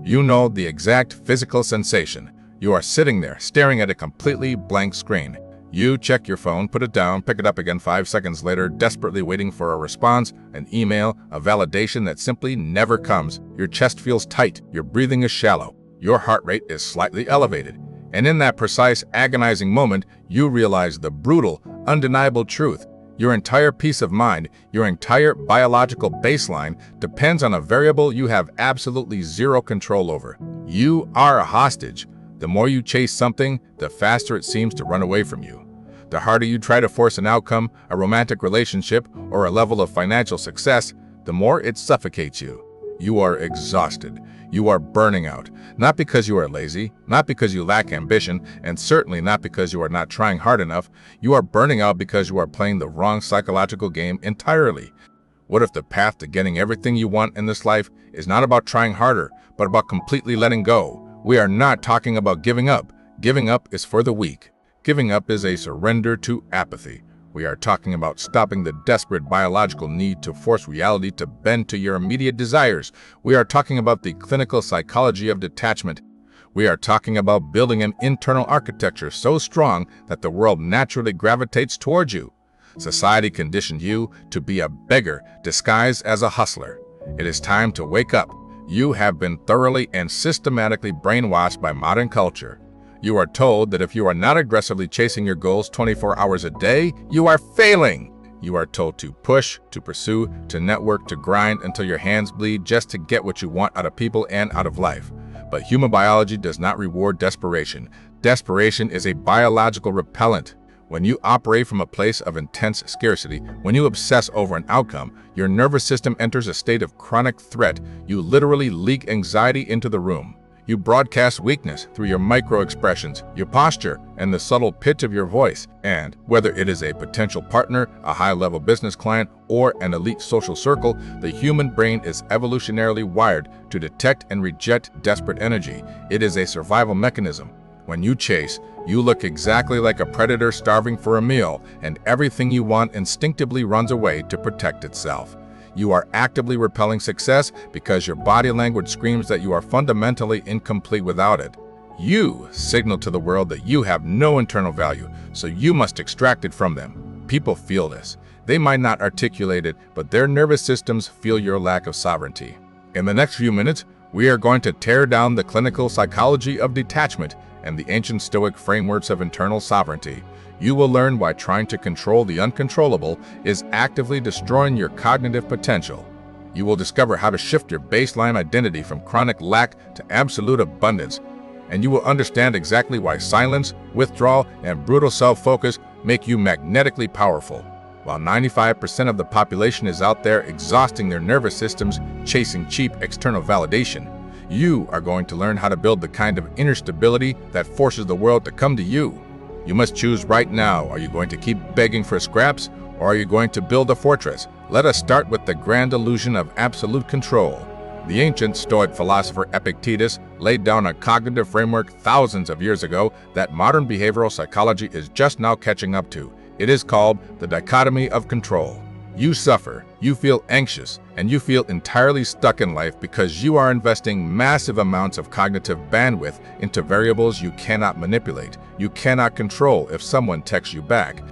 You know the exact physical sensation. You are sitting there, staring at a completely blank screen. You check your phone, put it down, pick it up again 5 seconds later, desperately waiting for a response, an email, a validation that simply never comes. Your chest feels tight, your breathing is shallow, your heart rate is slightly elevated. And in that precise, agonizing moment, you realize the brutal, undeniable truth. Your entire peace of mind, your entire biological baseline depends on a variable you have absolutely zero control over. You are a hostage. The more you chase something, the faster it seems to run away from you. The harder you try to force an outcome, a romantic relationship, or a level of financial success, the more it suffocates you. You are exhausted. You are burning out, not because you are lazy, not because you lack ambition, and certainly not because you are not trying hard enough. You are burning out because you are playing the wrong psychological game entirely. What if the path to getting everything you want in this life is not about trying harder, but about completely letting go? We are not talking about giving up. Giving up is for the weak. Giving up is a surrender to apathy. We are talking about stopping the desperate biological need to force reality to bend to your immediate desires. We are talking about the clinical psychology of detachment. We are talking about building an internal architecture so strong that the world naturally gravitates towards you. Society conditioned you to be a beggar disguised as a hustler. It is time to wake up. You have been thoroughly and systematically brainwashed by modern culture. You are told that if you are not aggressively chasing your goals 24 hours a day, you are failing. You are told to push, to pursue, to network, to grind until your hands bleed just to get what you want out of people and out of life. But human biology does not reward desperation. Desperation is a biological repellent. When you operate from a place of intense scarcity, when you obsess over an outcome, your nervous system enters a state of chronic threat. You literally leak anxiety into the room. You broadcast weakness through your micro-expressions, your posture, and the subtle pitch of your voice. And whether it is a potential partner, a high-level business client, or an elite social circle, the human brain is evolutionarily wired to detect and reject desperate energy. It is a survival mechanism. When you chase, you look exactly like a predator starving for a meal, and everything you want instinctively runs away to protect itself. You are actively repelling success because your body language screams that you are fundamentally incomplete without it. You signal to the world that you have no internal value, so you must extract it from them. People feel this. They might not articulate it, but their nervous systems feel your lack of sovereignty. In the next few minutes, we are going to tear down the clinical psychology of detachment and the ancient Stoic frameworks of internal sovereignty. You will learn why trying to control the uncontrollable is actively destroying your cognitive potential. You will discover how to shift your baseline identity from chronic lack to absolute abundance. And you will understand exactly why silence, withdrawal, and brutal self-focus make you magnetically powerful. While 95% of the population is out there exhausting their nervous systems, chasing cheap external validation, you are going to learn how to build the kind of inner stability that forces the world to come to you. You must choose right now. Are you going to keep begging for scraps, or are you going to build a fortress? Let us start with the grand illusion of absolute control. The ancient Stoic philosopher Epictetus laid down a cognitive framework thousands of years ago that modern behavioral psychology is just now catching up to. It is called the dichotomy of control. You suffer, you feel anxious, and you feel entirely stuck in life because you are investing massive amounts of cognitive bandwidth into variables you cannot manipulate. You cannot control if someone texts you back.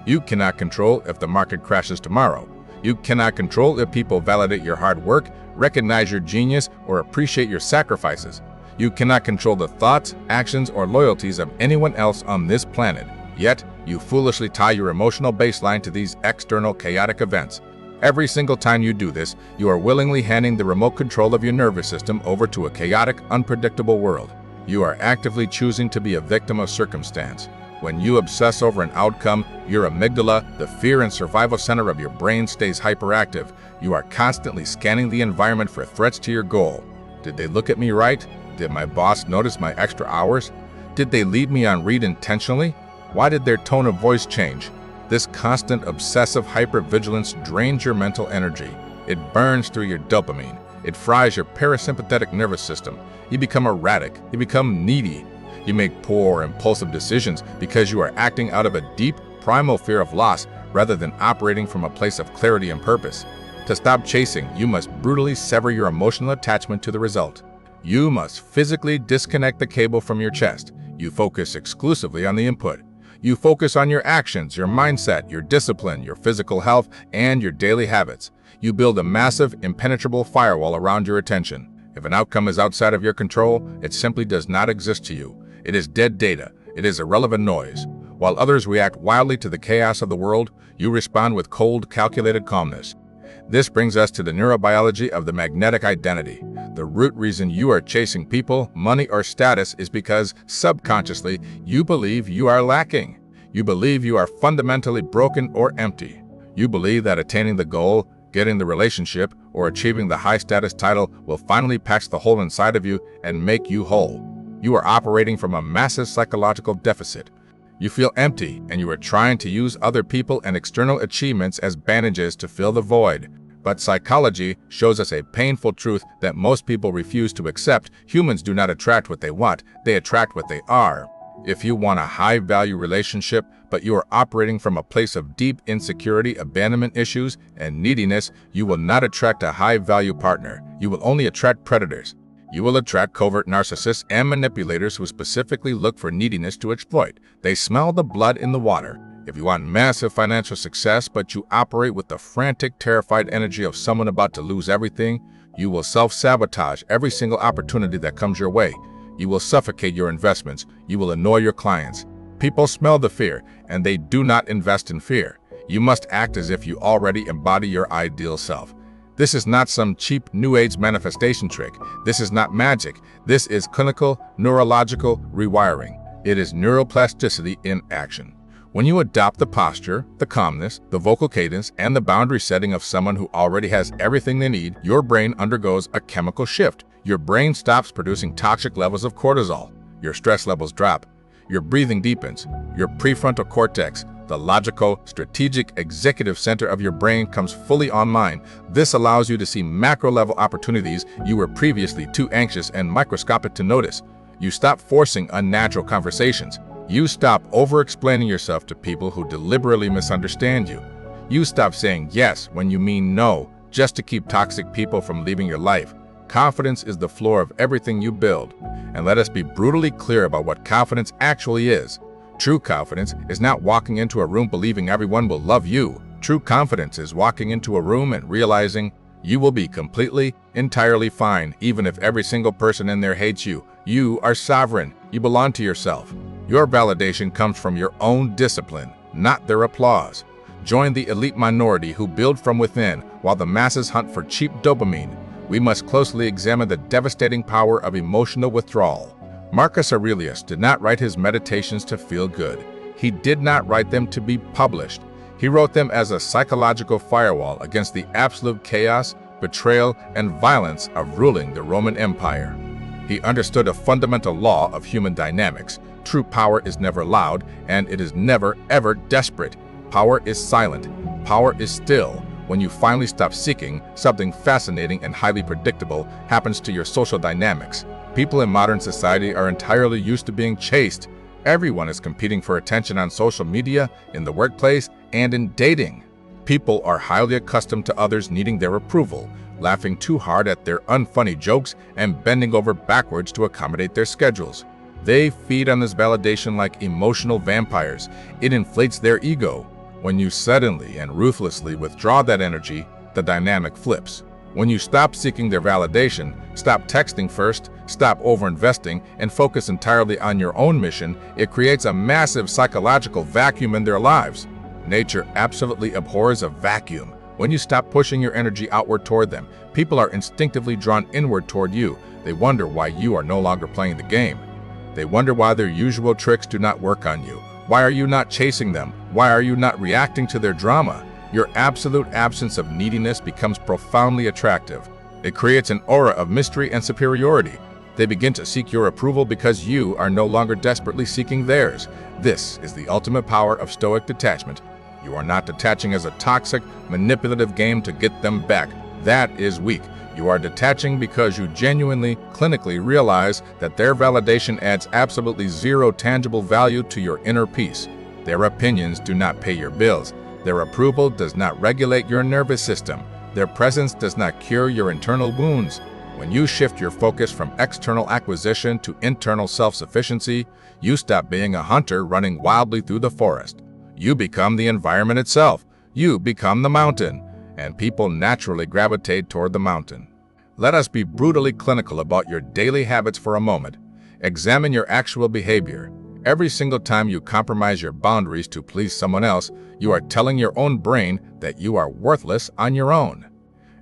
You cannot control if the market crashes tomorrow. You cannot control if people validate your hard work, recognize your genius, or appreciate your sacrifices. You cannot control the thoughts, actions, or loyalties of anyone else on this planet. Yet, you foolishly tie your emotional baseline to these external chaotic events. Every single time you do this, you are willingly handing the remote control of your nervous system over to a chaotic, unpredictable world. You are actively choosing to be a victim of circumstance. When you obsess over an outcome, your amygdala, the fear and survival center of your brain, stays hyperactive. You are constantly scanning the environment for threats to your goal. Did they look at me right? Did my boss notice my extra hours? Did they leave me on read intentionally? Why did their tone of voice change? This constant obsessive hypervigilance drains your mental energy. It burns through your dopamine. It fries your parasympathetic nervous system. You become erratic. You become needy. You make poor, impulsive decisions because you are acting out of a deep, primal fear of loss rather than operating from a place of clarity and purpose. To stop chasing, you must brutally sever your emotional attachment to the result. You must physically disconnect the cable from your chest. You focus exclusively on the input. You focus on your actions, your mindset, your discipline, your physical health, and your daily habits. You build a massive, impenetrable firewall around your attention. If an outcome is outside of your control, it simply does not exist to you. It is dead data. It is irrelevant noise. While others react wildly to the chaos of the world, you respond with cold, calculated calmness. This brings us to the neurobiology of the magnetic identity. The root reason you are chasing people, money, or status is because, subconsciously, you believe you are lacking. You believe you are fundamentally broken or empty. You believe that attaining the goal, getting the relationship, or achieving the high-status title will finally patch the hole inside of you and make you whole. You are operating from a massive psychological deficit. You feel empty, and you are trying to use other people and external achievements as bandages to fill the void. But psychology shows us a painful truth that most people refuse to accept. Humans do not attract what they want, they attract what they are. If you want a high-value relationship, but you are operating from a place of deep insecurity, abandonment issues, and neediness, you will not attract a high-value partner. You will only attract predators. You will attract covert narcissists and manipulators who specifically look for neediness to exploit. They smell the blood in the water. If you want massive financial success, but you operate with the frantic, terrified energy of someone about to lose everything, you will self-sabotage every single opportunity that comes your way. You will suffocate your investments. You will annoy your clients. People smell the fear, and they do not invest in fear. You must act as if you already embody your ideal self. This is not some cheap New Age manifestation trick. This is not magic. This is clinical, neurological rewiring. It is neuroplasticity in action. When you adopt the posture, the calmness, the vocal cadence, and the boundary setting of someone who already has everything they need, your brain undergoes a chemical shift. Your brain stops producing toxic levels of cortisol. Your stress levels drop. Your breathing deepens. Your prefrontal cortex, the logical, strategic, executive center of your brain, comes fully online. This allows you to see macro-level opportunities you were previously too anxious and microscopic to notice. You stop forcing unnatural conversations. You stop over-explaining yourself to people who deliberately misunderstand you. You stop saying yes when you mean no, just to keep toxic people from leaving your life. Confidence is the floor of everything you build. And let us be brutally clear about what confidence actually is. True confidence is not walking into a room believing everyone will love you. True confidence is walking into a room and realizing you will be completely, entirely fine, even if every single person in there hates you. You are sovereign. You belong to yourself. Your validation comes from your own discipline, not their applause. Join the elite minority who build from within while the masses hunt for cheap dopamine. We must closely examine the devastating power of emotional withdrawal. Marcus Aurelius did not write his meditations to feel good. He did not write them to be published. He wrote them as a psychological firewall against the absolute chaos, betrayal, and violence of ruling the Roman Empire. He understood a fundamental law of human dynamics. True power is never loud, and it is never, ever desperate. Power is silent. Power is still. When you finally stop seeking, something fascinating and highly predictable happens to your social dynamics. People in modern society are entirely used to being chased. Everyone is competing for attention on social media, in the workplace, and in dating. People are highly accustomed to others needing their approval, laughing too hard at their unfunny jokes, and bending over backwards to accommodate their schedules. They feed on this validation like emotional vampires. It inflates their ego. When you suddenly and ruthlessly withdraw that energy, the dynamic flips. When you stop seeking their validation, stop texting first, stop overinvesting, and focus entirely on your own mission, it creates a massive psychological vacuum in their lives. Nature absolutely abhors a vacuum. When you stop pushing your energy outward toward them, people are instinctively drawn inward toward you. They wonder why you are no longer playing the game. They wonder why their usual tricks do not work on you. Why are you not chasing them? Why are you not reacting to their drama? Your absolute absence of neediness becomes profoundly attractive. It creates an aura of mystery and superiority. They begin to seek your approval because you are no longer desperately seeking theirs. This is the ultimate power of Stoic detachment. You are not detaching as a toxic, manipulative game to get them back. That is weak. You are detaching because you genuinely, clinically realize that their validation adds absolutely zero tangible value to your inner peace. Their opinions do not pay your bills. Their approval does not regulate your nervous system. Their presence does not cure your internal wounds. When you shift your focus from external acquisition to internal self-sufficiency, you stop being a hunter running wildly through the forest. You become the environment itself. You become the mountain, and people naturally gravitate toward the mountain. Let us be brutally clinical about your daily habits for a moment. Examine your actual behavior. Every single time you compromise your boundaries to please someone else, you are telling your own brain that you are worthless on your own.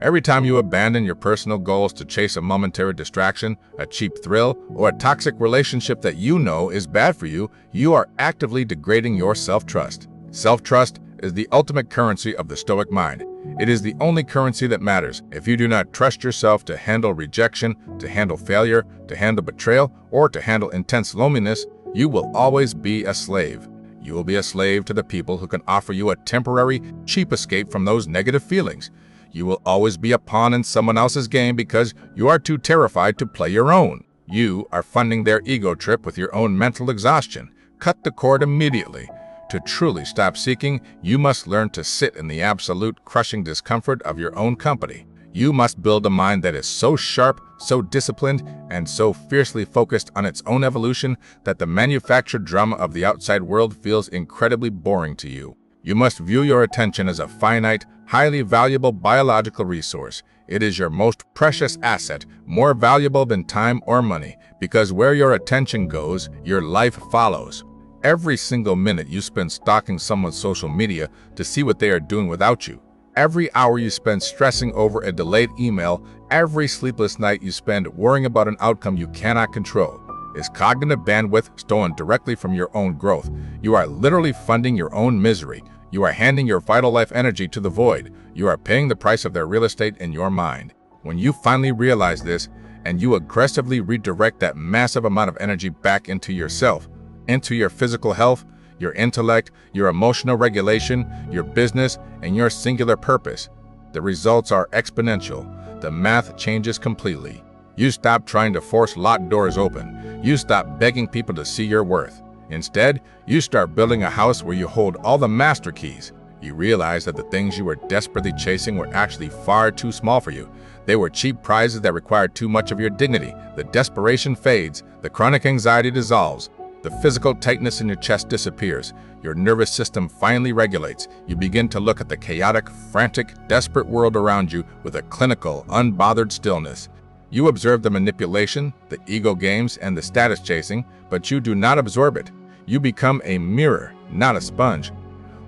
Every time you abandon your personal goals to chase a momentary distraction, a cheap thrill, or a toxic relationship that you know is bad for you, you are actively degrading your self-trust. Self-trust is the ultimate currency of the Stoic mind. It is the only currency that matters. If you do not trust yourself to handle rejection, to handle failure, to handle betrayal, or to handle intense loneliness, you will always be a slave. You will be a slave to the people who can offer you a temporary, cheap escape from those negative feelings. You will always be a pawn in someone else's game because you are too terrified to play your own. You are funding their ego trip with your own mental exhaustion. Cut the cord immediately. To truly stop seeking, you must learn to sit in the absolute crushing discomfort of your own company. You must build a mind that is so sharp, so disciplined, and so fiercely focused on its own evolution that the manufactured drama of the outside world feels incredibly boring to you. You must view your attention as a finite, highly valuable biological resource. It is your most precious asset, more valuable than time or money, because where your attention goes, your life follows. Every single minute you spend stalking someone's social media to see what they are doing without you. Every hour you spend stressing over a delayed email, every sleepless night you spend worrying about an outcome you cannot control, is cognitive bandwidth stolen directly from your own growth. You are literally funding your own misery. You are handing your vital life energy to the void. You are paying the price of their real estate in your mind. When you finally realize this, and you aggressively redirect that massive amount of energy back into yourself, into your physical health, your intellect, your emotional regulation, your business, and your singular purpose, the results are exponential. The math changes completely. You stop trying to force locked doors open. You stop begging people to see your worth. Instead, you start building a house where you hold all the master keys. You realize that the things you were desperately chasing were actually far too small for you. They were cheap prizes that required too much of your dignity. The desperation fades. The chronic anxiety dissolves. The physical tightness in your chest disappears. Your nervous system finally regulates. You begin to look at the chaotic, frantic, desperate world around you with a clinical, unbothered stillness. You observe the manipulation, the ego games, and the status chasing, but you do not absorb it. You become a mirror, not a sponge.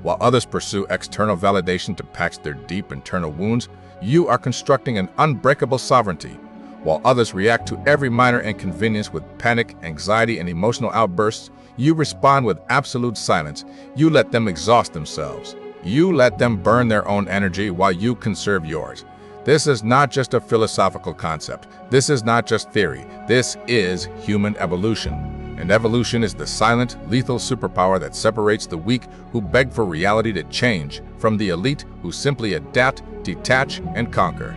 While others pursue external validation to patch their deep internal wounds, you are constructing an unbreakable sovereignty. While others react to every minor inconvenience with panic, anxiety, and emotional outbursts, you respond with absolute silence. You let them exhaust themselves. You let them burn their own energy while you conserve yours. This is not just a philosophical concept. This is not just theory. This is human evolution. And evolution is the silent, lethal superpower that separates the weak who beg for reality to change from the elite who simply adapt, detach, and conquer.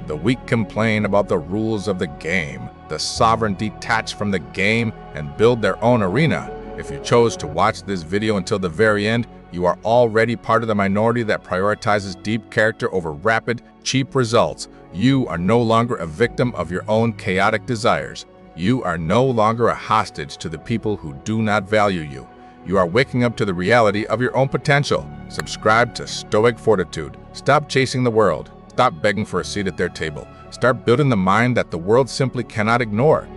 The weak complain about the rules of the game. The sovereign detach from the game and build their own arena. If you chose to watch this video until the very end, you are already part of the minority that prioritizes deep character over rapid, cheap results. You are no longer a victim of your own chaotic desires. You are no longer a hostage to the people who do not value you. You are waking up to the reality of your own potential. Subscribe to Stoic Fortitude. Stop chasing the world. Stop begging for a seat at their table. Start building the mind that the world simply cannot ignore.